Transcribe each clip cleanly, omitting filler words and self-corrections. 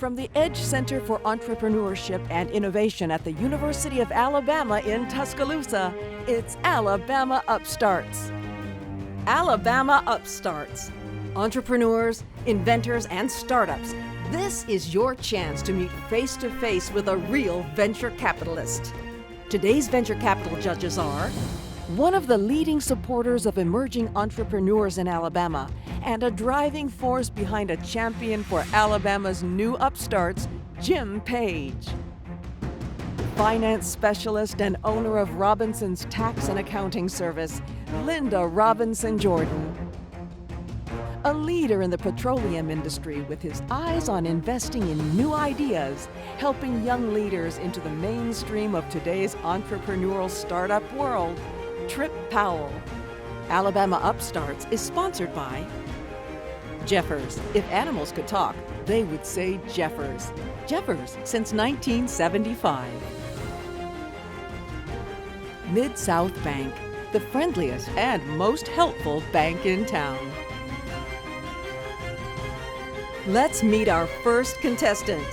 From the Edge Center for Entrepreneurship and Innovation at the University of Alabama in Tuscaloosa, it's Alabama Upstarts. Alabama Upstarts. Entrepreneurs, inventors, and startups. This is your chance to meet face-to-face with a real venture capitalist. Today's venture capital judges are one of the leading supporters of emerging entrepreneurs in Alabama and a driving force behind a champion for Alabama's new upstarts, Jim Page. Finance specialist and owner of Robinson's Tax and Accounting Service, Linda Robinson Jordan. A leader in the petroleum industry with his eyes on investing in new ideas, helping young leaders into the mainstream of today's entrepreneurial startup world, Trip Powell. Alabama Upstarts is sponsored by Jeffers. If animals could talk, they would say Jeffers. Jeffers since 1975. Mid-South Bank, the friendliest and most helpful bank in town. Let's meet our first contestant.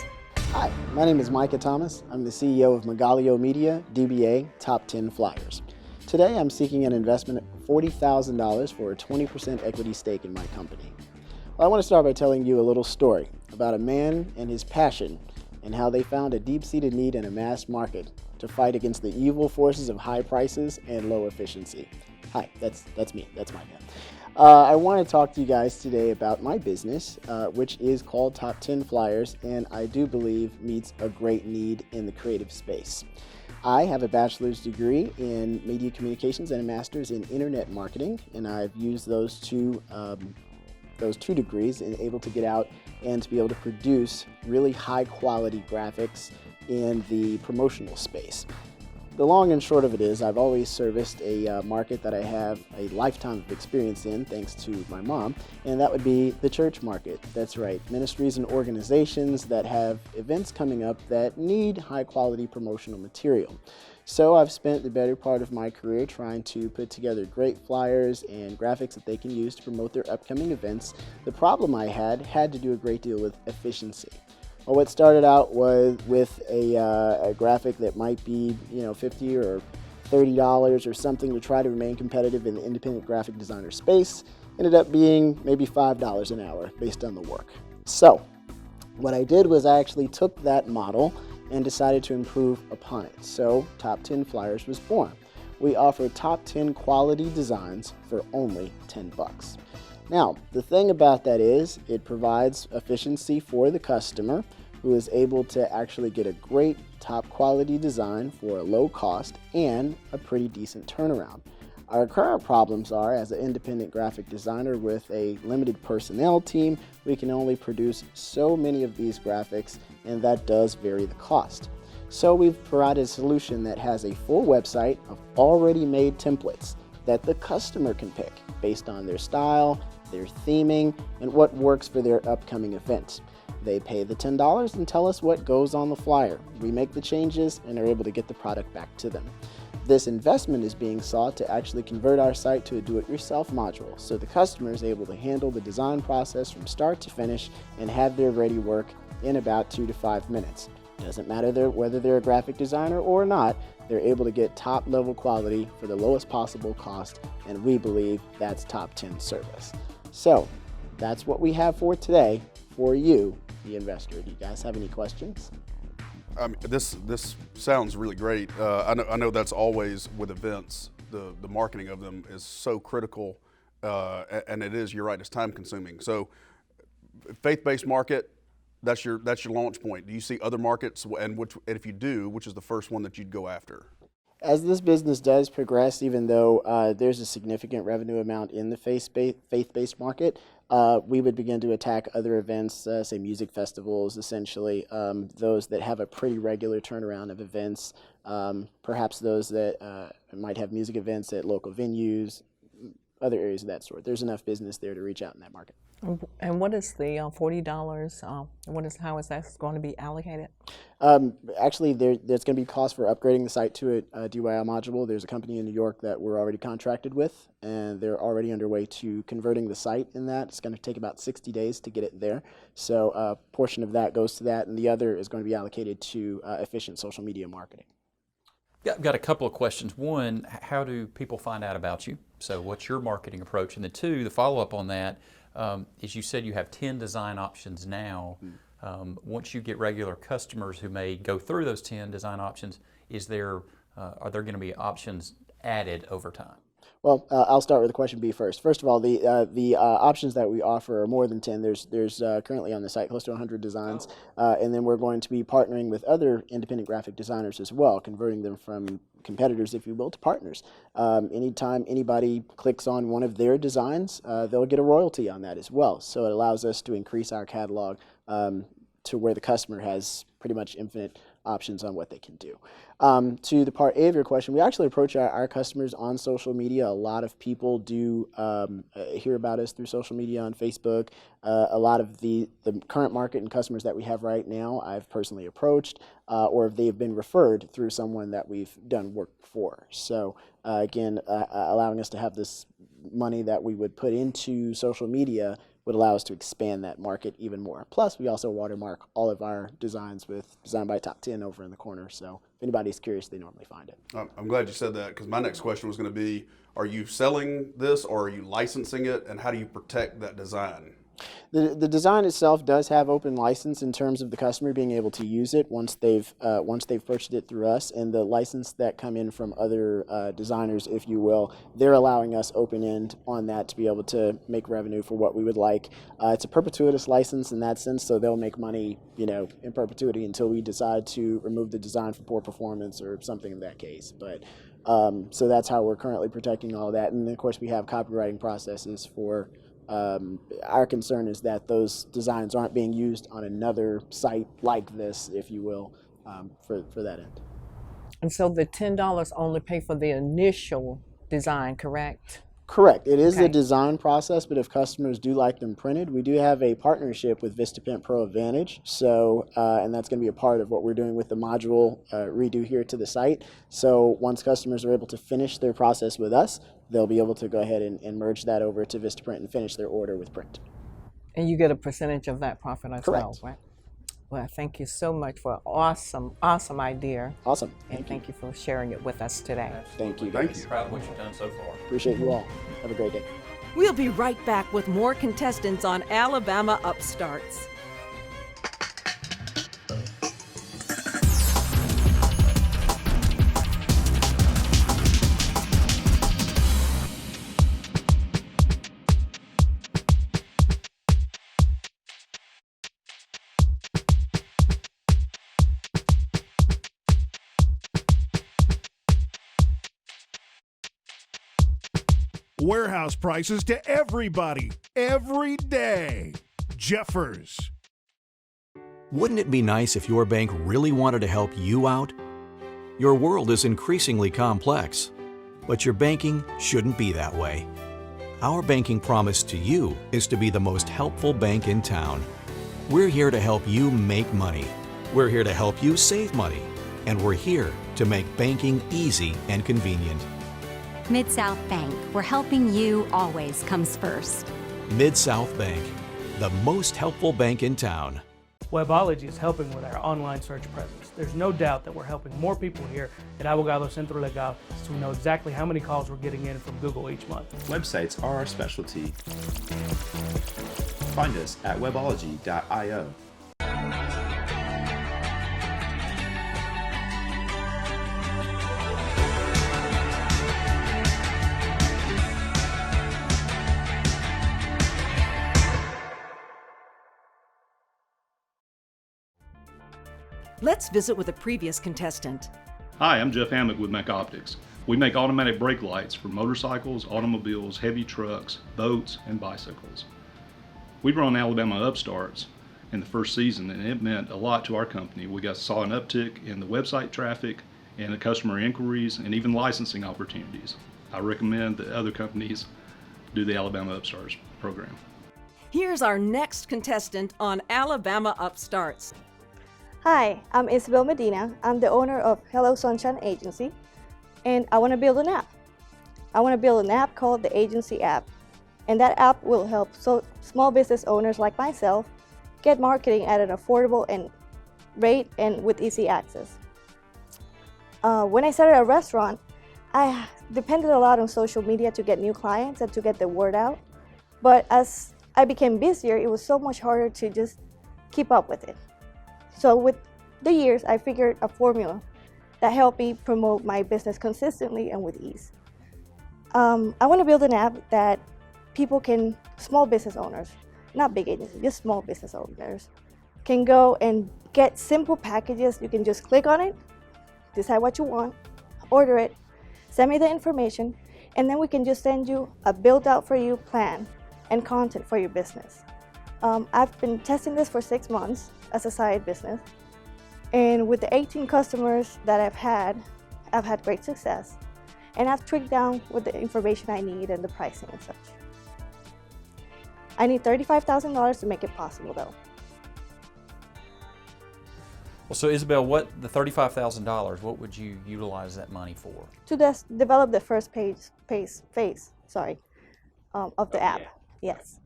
Hi, my name is Micah Thomas. I'm the CEO of Megalio Media, DBA, Top 10 Flyers. Today I'm seeking an investment of $40,000 for a 20% equity stake in my company. Well, I want to start by telling you a little story about a man and his passion and how they found a deep-seated need in a mass market to fight against the evil forces of high prices and low efficiency. Hi, that's me, that's Micah. I want to talk to you guys today about my business, which is called Top 10 Flyers, and I do believe meets a great need in the creative space. I have a bachelor's degree in media communications and a master's in internet marketing, and I've used those two degrees and able to get out and to be able to produce really high quality graphics in the promotional space. The long and short of it is I've always serviced a market that I have a lifetime of experience in, thanks to my mom, and that would be the church market. That's right, ministries and organizations that have events coming up that need high quality promotional material. So I've spent the better part of my career trying to put together great flyers and graphics that they can use to promote their upcoming events. The problem I had to do a great deal with efficiency. Well, what started out was with a graphic that might be, $50 or $30 or something to try to remain competitive in the independent graphic designer space, ended up being maybe $5 an hour based on the work. So what I did was I actually took that model and decided to improve upon it. So Top 10 Flyers was born. We offer top 10 quality designs for only $10. Now, the thing about that is it provides efficiency for the customer who is able to actually get a great top quality design for a low cost and a pretty decent turnaround. Our current problems are, as an independent graphic designer with a limited personnel team, we can only produce so many of these graphics, and that does vary the cost. So we've provided a solution that has a full website of already made templates that the customer can pick based on their style, their theming, and what works for their upcoming event. They pay the $10 and tell us what goes on the flyer. We make the changes and are able to get the product back to them. This investment is being sought to actually convert our site to a do-it-yourself module, so the customer is able to handle the design process from start to finish and have their ready work in about 2 to 5 minutes. Doesn't matter whether they're a graphic designer or not, they're able to get top level quality for the lowest possible cost, and we believe that's Top 10 service. So that's what we have for today for you, the investor. Do you guys have any questions? This sounds really great. I know that's always with events. The marketing of them is so critical, and it is. You're right. It's time consuming. So, faith-based market. That's your launch point. Do you see other markets, and if you do, which is the first one that you'd go after? As this business does progress, even though there's a significant revenue amount in the faith-based market, we would begin to attack other events, say music festivals, essentially, those that have a pretty regular turnaround of events, perhaps those that might have music events at local venues, other areas of that store. There's enough business there to reach out in that market. And what is the $40? How is that going to be allocated? Actually, there's going to be cost for upgrading the site to a DYL module. There's a company in New York that we're already contracted with, and they're already underway to converting the site in that. It's going to take about 60 days to get it there. So a portion of that goes to that, and the other is going to be allocated to efficient social media marketing. Yeah, I've got a couple of questions. One, how do people find out about you? So what's your marketing approach? And then two, the follow-up on that, is you said you have 10 design options now. Once you get regular customers who may go through those 10 design options, are there going to be options added over time? Well, I'll start with the question B first. First of all, the options that we offer are more than 10. There's currently on the site close to 100 designs, and then we're going to be partnering with other independent graphic designers as well, converting them from competitors, if you will, to partners. Anytime anybody clicks on one of their designs, they'll get a royalty on that as well. So it allows us to increase our catalog to where the customer has pretty much infinite options on what they can do. To the part A of your question, we actually approach our customers on social media. A lot of people do hear about us through social media on Facebook. A lot of the current market and customers that we have right now, I've personally approached, or they've been referred through someone that we've done work for. So again, allowing us to have this money that we would put into social media would allow us to expand that market even more. Plus, we also watermark all of our designs with Design by Top 10 over in the corner. So if anybody's curious, they normally find it. I'm glad you said that, because my next question was going to be, are you selling this or are you licensing it, and how do you protect that design? The design itself does have open license in terms of the customer being able to use it once they've purchased it through us, and the license that come in from other designers, if you will, they're allowing us open end on that to be able to make revenue for what we would like. It's a perpetuitous license in that sense, so they'll make money, in perpetuity until we decide to remove the design for poor performance or something in that case. But so that's how we're currently protecting all of that, and then, of course, we have copywriting processes for. Our concern is that those designs aren't being used on another site like this, if you will, for that end. And so the $10 only pay for the initial design, correct? Correct. It is Okay. the design process, but if customers do like them printed, we do have a partnership with VistaPrint Pro Advantage. So, and that's going to be a part of what we're doing with the module redo here to the site. So once customers are able to finish their process with us, they'll be able to go ahead and merge that over to VistaPrint and finish their order with print. And you get a percentage of that profit as well, Correct. right? Well, thank you so much for an awesome idea. Awesome. And thank you for sharing it with us today. Thank you. Thank guys. you. Proud of what you've done so far. Appreciate you all. Have a great day. We'll be right back with more contestants on Alabama Upstarts. Warehouse prices to everybody, every day. Jeffers. Wouldn't it be nice if your bank really wanted to help you out? Your world is increasingly complex, but your banking shouldn't be that way. Our banking promise to you is to be the most helpful bank in town. We're here to help you make money. We're here to help you save money. And we're here to make banking easy and convenient. Mid-South Bank, where helping you always comes first. Mid-South Bank, the most helpful bank in town. Webology is helping with our online search presence. There's no doubt that we're helping more people here at Abogado Centro Legal, so we know exactly how many calls we're getting in from Google each month. Websites are our specialty. Find us at webology.io. Let's visit with a previous contestant. Hi, I'm Jeff Hammock with Mac Optics. We make automatic brake lights for motorcycles, automobiles, heavy trucks, boats, and bicycles. We run Alabama Upstarts in the first season, and it meant a lot to our company. We saw an uptick in the website traffic and the customer inquiries and even licensing opportunities. I recommend that other companies do the Alabama Upstarts program. Here's our next contestant on Alabama Upstarts. Hi, I'm Isabel Medina. I'm the owner of Hello Sunshine Agency, and I want to build an app. I want to build an app called the Agency app, and that app will help small business owners like myself get marketing at an affordable rate and with easy access. When I started a restaurant, I depended a lot on social media to get new clients and to get the word out, but as I became busier, it was so much harder to just keep up with it. So with the years, I figured a formula that helped me promote my business consistently and with ease. I want to build an app that small business owners, not big agencies, just small business owners, can go and get simple packages. You can just click on it, decide what you want, order it, send me the information, and then we can just send you a built out for you plan and content for your business. I've been testing this for 6 months as a side business, and with the 18 customers that I've had great success, and I've tweaked down with the information I need and the pricing and such. I need $35,000 to make it possible though. Well, so Isabel, the $35,000, what would you utilize that money for? To develop the first phase of the app. Yes.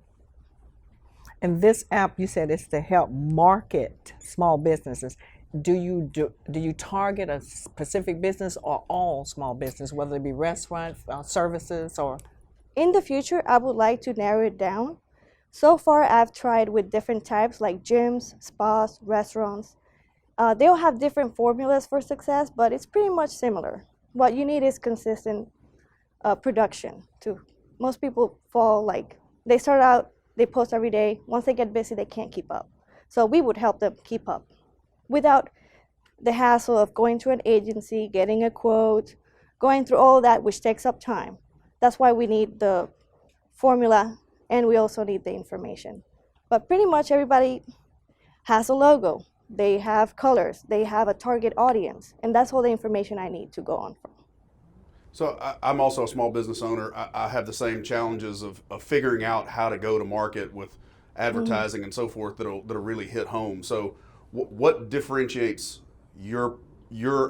And this app, you said, is to help market small businesses. Do you target a specific business or all small business, whether it be restaurant, services, or? In the future, I would like to narrow it down. So far, I've tried with different types like gyms, spas, restaurants. They'll have different formulas for success, but it's pretty much similar. What you need is consistent production. Most people they start out, they post every day. Once they get busy, they can't keep up. So we would help them keep up without the hassle of going to an agency, getting a quote, going through all that, which takes up time. That's why we need the formula, and we also need the information. But pretty much everybody has a logo. They have colors. They have a target audience. And that's all the information I need to go on from. So I'm also a small business owner. I have the same challenges of figuring out how to go to market with advertising and so forth that'll really hit home. So what differentiates your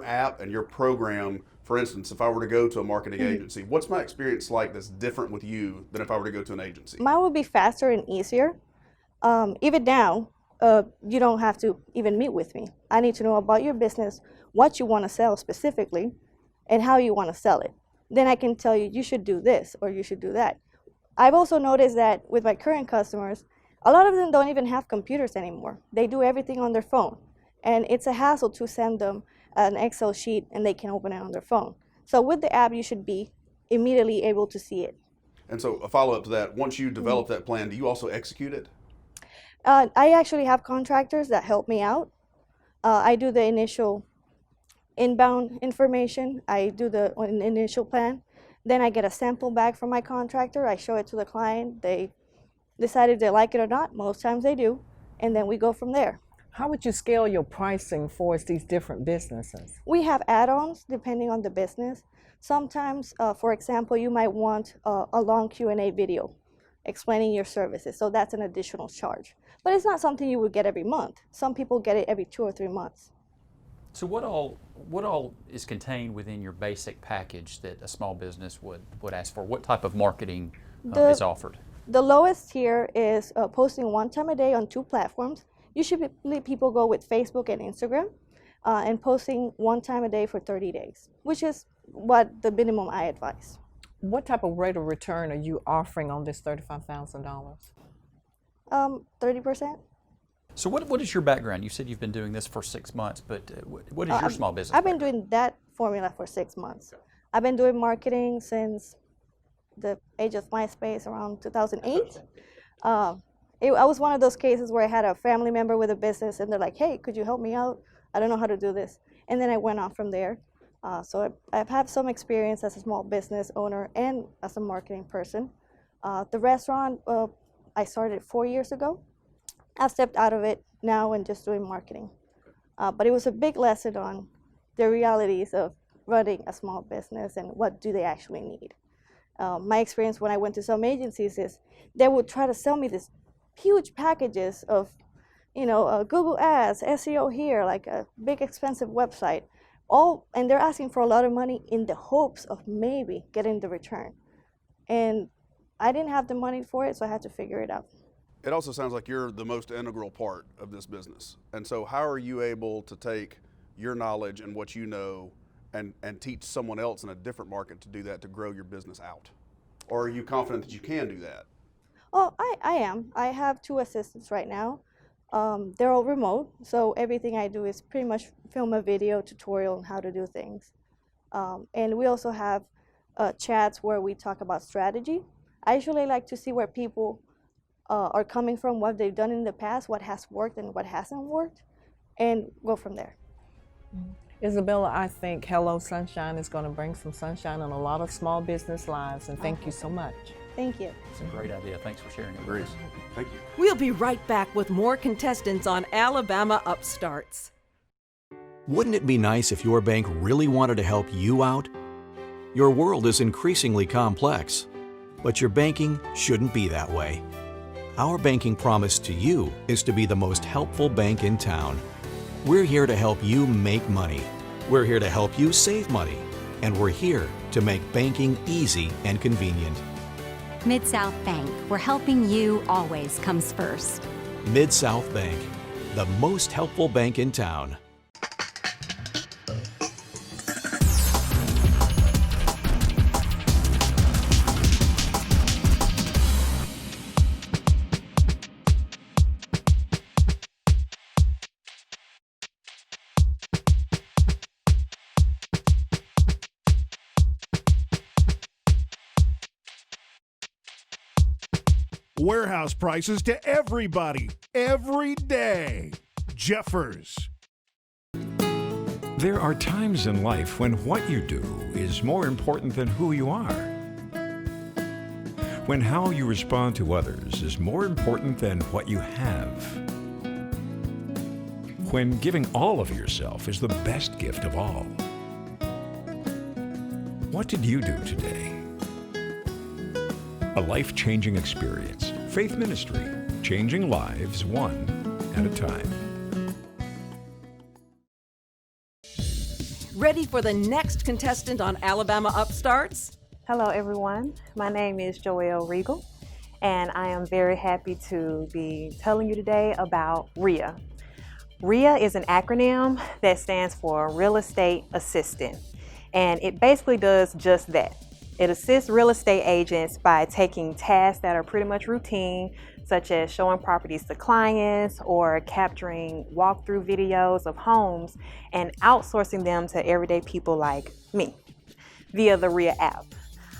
app and your program? For instance, if I were to go to a marketing agency, what's my experience like that's different with you than if I were to go to an agency? Mine would be faster and easier. Even now, you don't have to even meet with me. I need to know about your business, what you want to sell specifically, and how you want to sell it. Then I can tell you, you should do this or you should do that. I've also noticed that with my current customers, a lot of them don't even have computers anymore. They do everything on their phone. And it's a hassle to send them an Excel sheet and they can open it on their phone. So with the app, you should be immediately able to see it. And so a follow-up to that, once you develop that plan, do you also execute it? I actually have contractors that help me out. I do the initial inbound information. I do the initial plan. Then I get a sample back from my contractor. I show it to the client. They decide if they like it or not. Most times they do. And then we go from there. How would you scale your pricing for these different businesses? We have add-ons depending on the business. Sometimes, for example, you might want a long Q&A video explaining your services. So that's an additional charge. But it's not something you would get every month. Some people get it every 2 or 3 months. So what all is contained within your basic package that a small business would ask for? What type of marketing is offered? The lowest tier is posting 1 time a day on 2 platforms. Usually people go with Facebook and Instagram and posting 1 time a day for 30 days, which is what the minimum I advise. What type of rate of return are you offering on this $35,000? 30%. So what is your background? You said you've been doing this for 6 months, but what is your small business I've been doing that formula for 6 months. I've been doing marketing since the age of MySpace around 2008. I was one of those cases where I had a family member with a business and they're like, hey, could you help me out? I don't know how to do this. And then I went on from there. So I've had some experience as a small business owner and as a marketing person. The restaurant, I started 4 years ago. I've stepped out of it now and just doing marketing. But it was a big lesson on the realities of running a small business and what do they actually need. My experience when I went to some agencies is they would try to sell me this huge packages of, Google Ads, SEO here, like a big expensive website, and they're asking for a lot of money in the hopes of maybe getting the return. And I didn't have the money for it, so I had to figure it out. It also sounds like you're the most integral part of this business. And so how are you able to take your knowledge and what you know and teach someone else in a different market to do that, to grow your business out? Or are you confident that you can do that? Well, I am. I have 2 assistants right now. They're all remote, so everything I do is pretty much film a video tutorial on how to do things. And we also have chats where we talk about strategy. I usually like to see where people are coming from, what they've done in the past, what has worked and what hasn't worked, and go from there. Isabella, I think Hello Sunshine is going to bring some sunshine in a lot of small business lives, and thank you so much. Thank you. It's a great idea. Thanks for sharing it. Agrees. Thank you. We'll be right back with more contestants on Alabama Upstarts. Wouldn't it be nice if your bank really wanted to help you out? Your world is increasingly complex, but your banking shouldn't be that way. Our banking promise to you is to be the most helpful bank in town. We're here to help you make money. We're here to help you save money. And we're here to make banking easy and convenient. Mid-South Bank, where helping you always comes first. Mid-South Bank, the most helpful bank in town. Warehouse prices to everybody, every day. Jeffers. There are times in life when what you do is more important than who you are. When how you respond to others is more important than what you have. When giving all of yourself is the best gift of all. What did you do today? A life-changing experience. Faith Ministry, changing lives one at a time. Ready for the next contestant on Alabama Upstarts? Hello everyone, my name is Joelle Regal and I am very happy to be telling you today about REIA. REIA is an acronym that stands for Real Estate Assistant, and it basically does just that. It assists real estate agents by taking tasks that are pretty much routine, such as showing properties to clients or capturing walkthrough videos of homes, and outsourcing them to everyday people like me via the REIA app.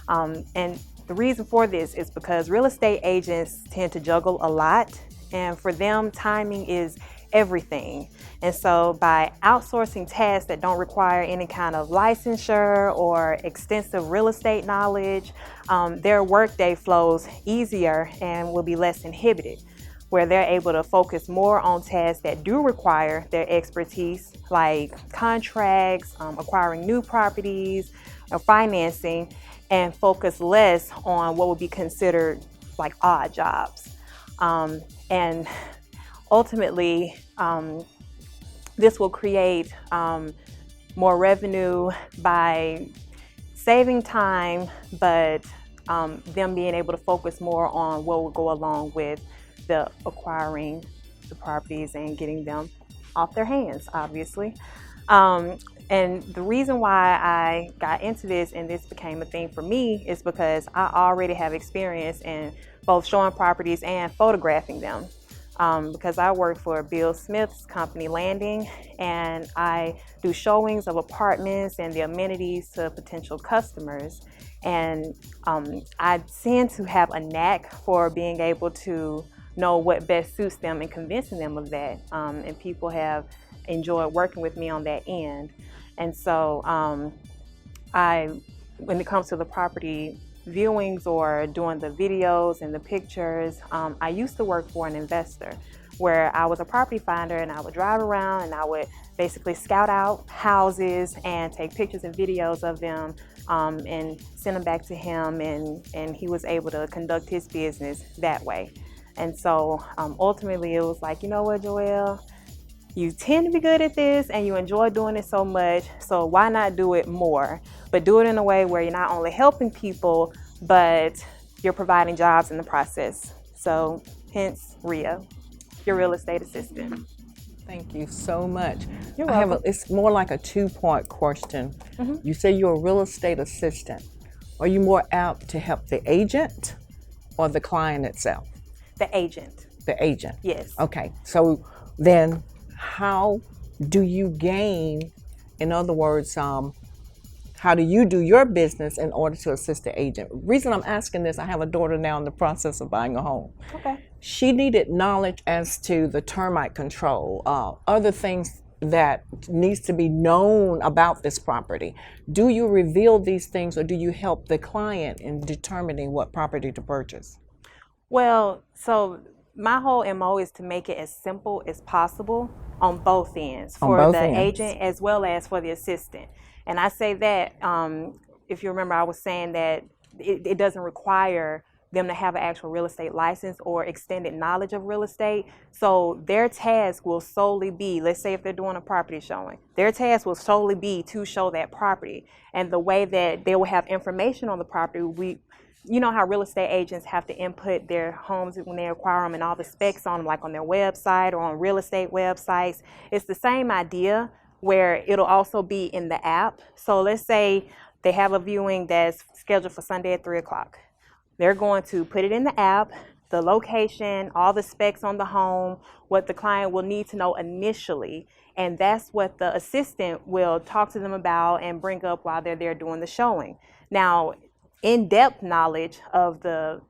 And the reason for this is because real estate agents tend to juggle a lot, and for them, timing is everything. And so by outsourcing tasks that don't require any kind of licensure or extensive real estate knowledge, their workday flows easier and will be less inhibited, where they're able to focus more on tasks that do require their expertise, like contracts, acquiring new properties, or financing, and focus less on what would be considered like odd jobs. And ultimately, this will create more revenue by saving time, but them being able to focus more on what will go along with the acquiring the properties and getting them off their hands, obviously. And the reason why I got into this and this became a thing for me is because I already have experience in both showing properties and photographing them. Because I work for Bill Smith's company, Landing, and I do showings of apartments and the amenities to potential customers. And I tend to have a knack for being able to know what best suits them and convincing them of that. And people have enjoyed working with me on that end. And so when it comes to the property viewings or doing the videos and the pictures, I used to work for an investor. where I was a property finder and I would drive around and I would basically scout out houses and take pictures and videos of them and send them back to him, and he was able to conduct his business that way. And so ultimately it was like, you know what, Joelle, you tend to be good at this and you enjoy doing it so much, so why not do it more? But do it in a way where you're not only helping people, but you're providing jobs in the process. So hence Rhea, your real estate assistant. Thank you so much. You're welcome. welcome. It's more like a two-part question. Mhm. You say you're a real estate assistant. Are you more apt to help the agent or the client itself? The agent. The agent. Yes. Okay. So then how do you gain, in other words, how do you do your business in order to assist the agent? Reason I'm asking this, I have a daughter now in the process of buying a home. Okay. She needed knowledge as to the termite control, other things that needs to be known about this property. Do you reveal these things or do you help the client in determining what property to purchase? Well, so my whole MO is to make it as simple as possible on both ends, On for both the ends. agent as well as for the assistant. And I say that, if you remember, I was saying that it doesn't require them to have an actual real estate license or extended knowledge of real estate. So their task will solely be, let's say if they're doing a property showing, their task will solely be to show that property. And the way that they will have information on the property, you know how real estate agents have to input their homes when they acquire them and all the specs on them, like on their website or on real estate websites. It's the same idea where it'll also be in the app. So let's say they have a viewing that's scheduled for Sunday at 3 o'clock. They're going to put it in the app, the location, all the specs on the home, what the client will need to know initially. And that's what the assistant will talk to them about and bring up while they're there doing the showing. Now, in-depth knowledge of the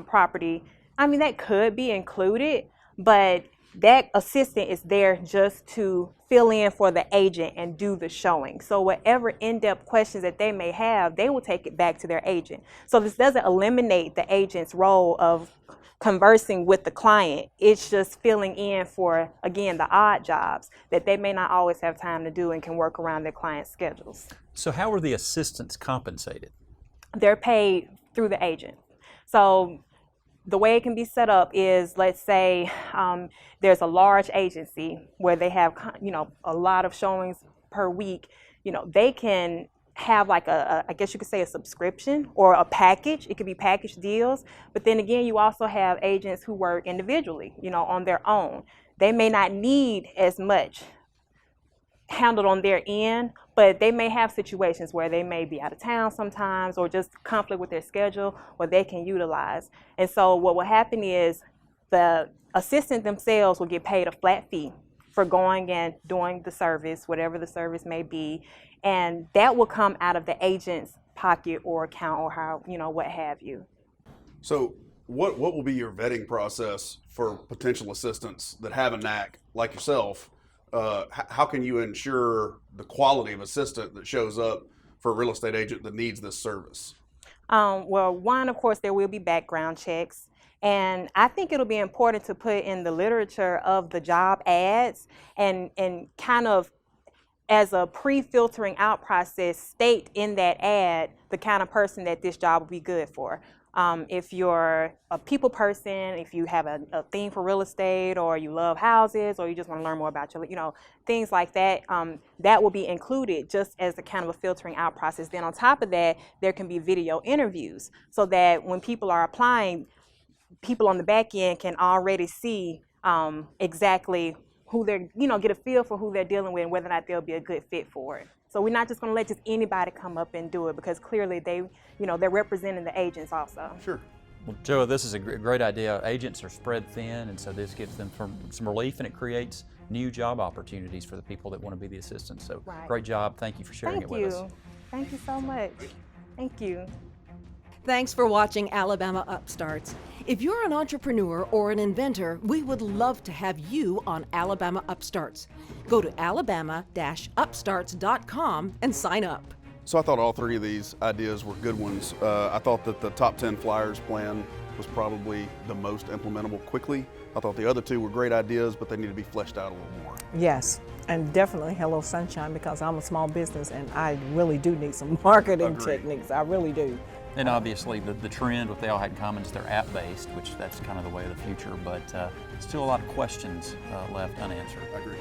property, I mean, that could be included, but that assistant is there just to fill in for the agent and do the showing. So whatever in-depth questions that they may have, they will take it back to their agent. So this doesn't eliminate the agent's role of conversing with the client. It's just filling in for, again, the odd jobs that they may not always have time to do and can work around their clients' schedules. So how are the assistants compensated? They're paid through the agent. So the way it can be set up is, let's say there's a large agency where they have, a lot of showings per week. They can have like I guess you could say a subscription or a package. It could be package deals. But then again, you also have agents who work individually, on their own. They may not need as much handled on their end, but they may have situations where they may be out of town sometimes or just conflict with their schedule where they can utilize. And so what will happen is the assistant themselves will get paid a flat fee for going and doing the service, whatever the service may be, and that will come out of the agent's pocket or account or how, what have you. So what will be your vetting process for potential assistants that have a knack like yourself? How can you ensure the quality of assistant that shows up for a real estate agent that needs this service? Well, one, of course, there will be background checks. And I think it'll be important to put in the literature of the job ads and kind of as a pre-filtering out process, state in that ad the kind of person that this job will be good for. If you're a people person, if you have a theme for real estate, or you love houses, or you just want to learn more about your, things like that, that will be included just as a kind of a filtering out process. Then on top of that, there can be video interviews so that when people are applying, people on the back end can already see exactly who they're, get a feel for who they're dealing with and whether or not they'll be a good fit for it. So we're not just going to let just anybody come up and do it, because clearly they're representing the agents also. Sure. Well, Joe, this is a great idea. Agents are spread thin, and so this gives them some relief, and it creates new job opportunities for the people that want to be the assistants. So Great job. Thank you for sharing it with us. Thank you so much. Thank you. Thanks for watching Alabama Upstarts. If you're an entrepreneur or an inventor, we would love to have you on Alabama Upstarts. Go to alabama-upstarts.com and sign up. So I thought all three of these ideas were good ones. I thought that the top 10 flyers plan was probably the most implementable quickly. I thought the other two were great ideas, but they need to be fleshed out a little more. Yes, and definitely Hello Sunshine, because I'm a small business and I really do need some marketing techniques. I really do. And obviously the trend, what they all had in common is they're app-based, which that's kind of the way of the future, but still a lot of questions left unanswered. I agree.